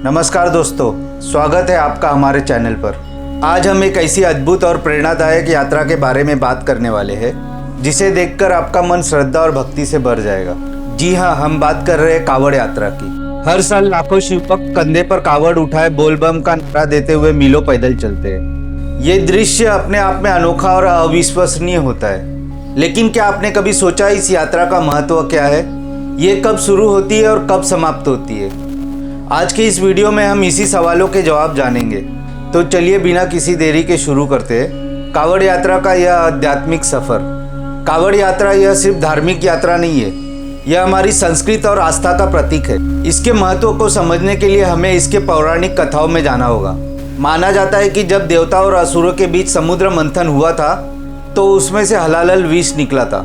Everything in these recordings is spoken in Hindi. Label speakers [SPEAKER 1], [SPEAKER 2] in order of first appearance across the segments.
[SPEAKER 1] नमस्कार दोस्तों, स्वागत है आपका हमारे चैनल पर। आज हम एक ऐसी अद्भुत और प्रेरणादायक यात्रा के बारे में बात करने वाले हैं जिसे देखकर आपका मन श्रद्धा और भक्ति से भर जाएगा। जी हाँ, हम बात कर रहे हैं कावड़ यात्रा की। हर साल लाखों शिवभक्त कंधे पर कावड़ उठाए बोलबम का नारा देते हुए मीलों पैदल चलते हैं। ये दृश्य अपने आप में अनोखा और अविश्वसनीय होता है। लेकिन क्या आपने कभी सोचा इस यात्रा का महत्व क्या है? ये कब शुरू होती है और कब समाप्त होती है? आज के इस वीडियो में हम इसी सवालों के जवाब जानेंगे। तो चलिए बिना किसी देरी के शुरू करते हैं कावड़ यात्रा का यह आध्यात्मिक सफर। कावड़ यात्रा यह सिर्फ धार्मिक यात्रा नहीं है, यह हमारी संस्कृति और आस्था का प्रतीक है। इसके महत्व को समझने के लिए हमें इसके पौराणिक कथाओं में जाना होगा। माना जाता है कि जब देवता और असुरों के बीच समुद्र मंथन हुआ था तो उसमें से हलाहल विष निकला था।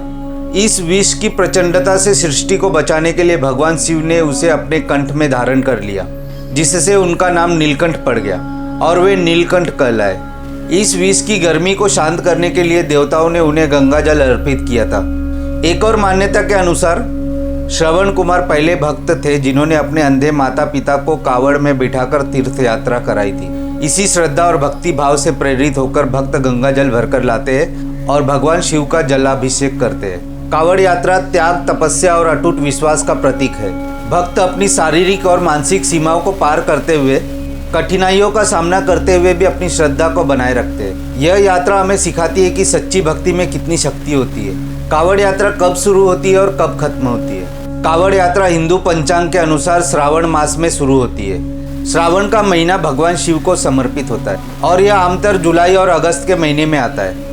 [SPEAKER 1] इस विष की प्रचंडता से सृष्टि को बचाने के लिए भगवान शिव ने उसे अपने कंठ में धारण कर लिया, जिससे उनका नाम नीलकंठ पड़ गया और वे नीलकंठ कहलाए। इस विष की गर्मी को शांत करने के लिए देवताओं ने उन्हें गंगा जल अर्पित किया था। एक और मान्यता के अनुसार श्रवण कुमार पहले भक्त थे जिन्होंने अपने अंधे माता पिता को कावड़ में बिठाकर तीर्थ यात्रा कराई थी। इसी श्रद्धा और भक्ति भाव से प्रेरित होकर भक्त गंगा जल भरकर लाते हैं और भगवान शिव का जलाभिषेक करते हैं। कावड़ यात्रा त्याग, तपस्या और अटूट विश्वास का प्रतीक है। भक्त अपनी शारीरिक और मानसिक सीमाओं को पार करते हुए, कठिनाइयों का सामना करते हुए भी अपनी श्रद्धा को बनाए रखते हैं। यह यात्रा हमें सिखाती है कि सच्ची भक्ति में कितनी शक्ति होती है। कावड़ यात्रा कब शुरू होती है और कब खत्म होती है? कावड़ यात्रा हिंदू पंचांग के अनुसार श्रावण मास में शुरू होती है। श्रावण का महीना भगवान शिव को समर्पित होता है और यह आमतौर जुलाई और अगस्त के महीने में आता है।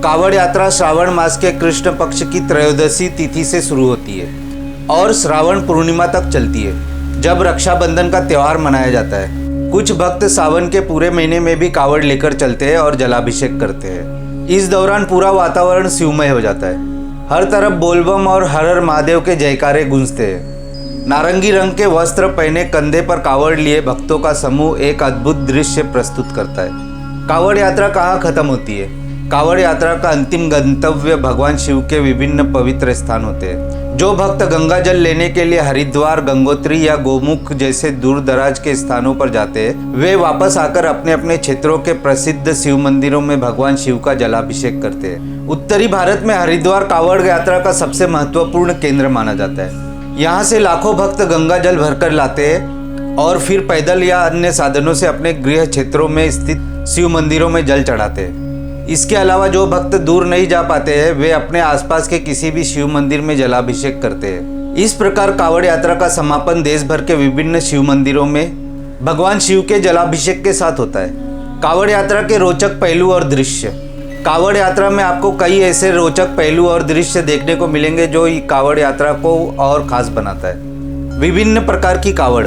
[SPEAKER 1] कावड़ यात्रा श्रावण मास के कृष्ण पक्ष की त्रयोदशी तिथि से शुरू होती है और श्रावण पूर्णिमा तक चलती है, जब रक्षाबंधन का त्यौहार मनाया जाता है। कुछ भक्त सावन के पूरे महीने में भी कावड़ लेकर चलते हैं और जलाभिषेक करते हैं। इस दौरान पूरा वातावरण शिवमय हो जाता है। हर तरफ बोलबम और हर हर महादेव के जयकारे गूंजते हैं। नारंगी रंग के वस्त्र पहने कंधे पर कावड़ लिए भक्तों का समूह एक अद्भुत दृश्य प्रस्तुत करता है। कावड़ यात्रा कहाँ खत्म होती है? कावड़ यात्रा का अंतिम गंतव्य भगवान शिव के विभिन्न पवित्र स्थान होते हैं। जो भक्त गंगा जल लेने के लिए हरिद्वार, गंगोत्री या गोमुख जैसे दूर दराज के स्थानों पर जाते हैं, वे वापस आकर अपने अपने क्षेत्रों के प्रसिद्ध शिव मंदिरों में भगवान शिव का जलाभिषेक करते हैं। उत्तरी भारत में हरिद्वार कावड़ यात्रा का सबसे महत्वपूर्ण केंद्र माना जाता है। यहाँ से लाखों भक्त गंगा जल भरकर लाते हैं और फिर पैदल या अन्य साधनों से अपने गृह क्षेत्रों में स्थित शिव मंदिरों में जल चढ़ाते हैं। इसके अलावा जो भक्त दूर नहीं जा पाते हैं, वे अपने आसपास के किसी भी शिव मंदिर में जलाभिषेक करते हैं। इस प्रकार कावड़ यात्रा का समापन देश भर के विभिन्न शिव मंदिरों में भगवान शिव के जलाभिषेक के साथ होता है। कावड़ यात्रा के रोचक पहलू और दृश्य। कावड़ यात्रा में आपको कई ऐसे रोचक पहलू और दृश्य देखने को मिलेंगे जो कावड़ यात्रा को और खास बनाता है। विभिन्न प्रकार की कावड़।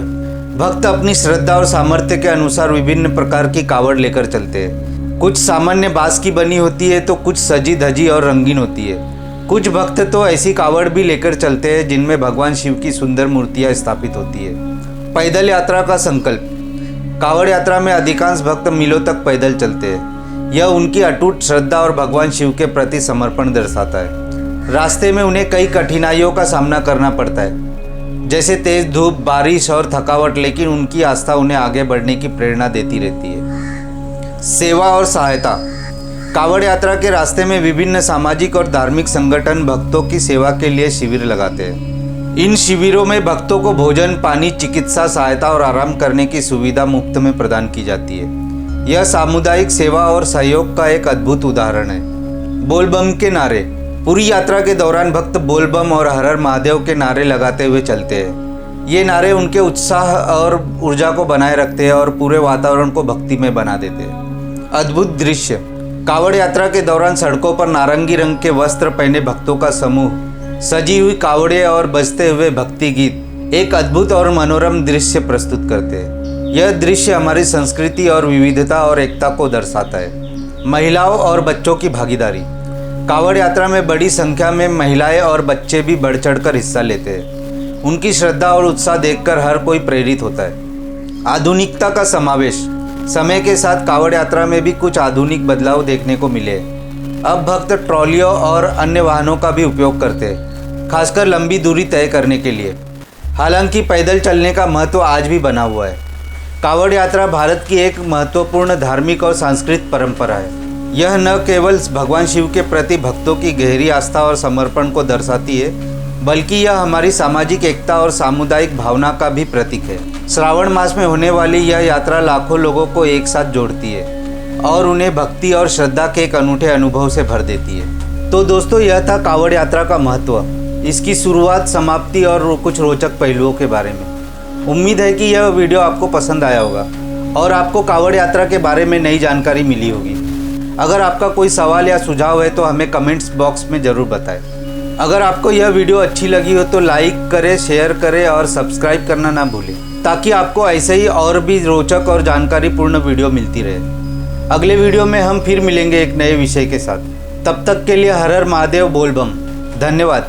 [SPEAKER 1] भक्त अपनी श्रद्धा और सामर्थ्य के अनुसार विभिन्न प्रकार की कावड़ लेकर चलते हैं। कुछ सामान्य बांस की बनी होती है तो कुछ सजी धजी और रंगीन होती है। कुछ भक्त तो ऐसी कावड़ भी लेकर चलते हैं जिनमें भगवान शिव की सुंदर मूर्तियां स्थापित होती है। पैदल यात्रा का संकल्प। कावड़ यात्रा में अधिकांश भक्त मीलों तक पैदल चलते हैं। यह उनकी अटूट श्रद्धा और भगवान शिव के प्रति समर्पण दर्शाता है। रास्ते में उन्हें कई कठिनाइयों का सामना करना पड़ता है, जैसे तेज धूप, बारिश और थकावट, लेकिन उनकी आस्था उन्हें आगे बढ़ने की प्रेरणा देती रहती है। सेवा और सहायता। कावड़ यात्रा के रास्ते में विभिन्न सामाजिक और धार्मिक संगठन भक्तों की सेवा के लिए शिविर लगाते हैं। इन शिविरों में भक्तों को भोजन, पानी, चिकित्सा सहायता और आराम करने की सुविधा मुफ्त में प्रदान की जाती है। यह सामुदायिक सेवा और सहयोग का एक अद्भुत उदाहरण है। बोलबम के नारे। पूरी यात्रा के दौरान भक्त बोलबम और हर हर महादेव के नारे लगाते हुए चलते हैं। ये नारे उनके उत्साह और ऊर्जा को बनाए रखते हैं और पूरे वातावरण को भक्तिमय बना देते हैं। अद्भुत दृश्य। कावड़ यात्रा के दौरान सड़कों पर नारंगी रंग के वस्त्र पहने भक्तों का समूह, सजी हुई कावड़े और बजते हुए भक्ति गीत एक अद्भुत और मनोरम दृश्य प्रस्तुत करते हैं। यह दृश्य हमारी संस्कृति और विविधता और एकता को दर्शाता है। महिलाओं और बच्चों की भागीदारी। कावड़ यात्रा में बड़ी संख्या में महिलाएं और बच्चे भी बढ़ चढ़कर हिस्सा लेते हैं। उनकी श्रद्धा और उत्साह देखकर हर कोई प्रेरित होता है। आधुनिकता का समावेश। समय के साथ कावड़ यात्रा में भी कुछ आधुनिक बदलाव देखने को मिले। अब भक्त ट्रॉलियों और अन्य वाहनों का भी उपयोग करते हैं, खासकर लंबी दूरी तय करने के लिए। हालांकि पैदल चलने का महत्व आज भी बना हुआ है। कांवड़ यात्रा भारत की एक महत्वपूर्ण धार्मिक और सांस्कृतिक परंपरा है। यह न केवल भगवान शिव के प्रति भक्तों की गहरी आस्था और समर्पण को दर्शाती है, बल्कि यह हमारी सामाजिक एकता और सामुदायिक भावना का भी प्रतीक है। श्रावण मास में होने वाली यह यात्रा लाखों लोगों को एक साथ जोड़ती है और उन्हें भक्ति और श्रद्धा के एक अनूठे अनुभव से भर देती है। तो दोस्तों, यह था कांवड़ यात्रा का महत्व, इसकी शुरुआत, समाप्ति और कुछ रोचक पहलुओं के बारे में। उम्मीद है कि यह वीडियो आपको पसंद आया होगा और आपको कांवड़ यात्रा के बारे में नई जानकारी मिली होगी। अगर आपका कोई सवाल या सुझाव है तो हमें कमेंट्स बॉक्स में ज़रूर बताएं। अगर आपको यह वीडियो अच्छी लगी हो तो लाइक करें, शेयर करें और सब्सक्राइब करना ना भूलें, ताकि आपको ऐसे ही और भी रोचक और जानकारीपूर्ण वीडियो मिलती रहे। अगले वीडियो में हम फिर मिलेंगे एक नए विषय के साथ। तब तक के लिए हर हर महादेव, बोल बम। धन्यवाद।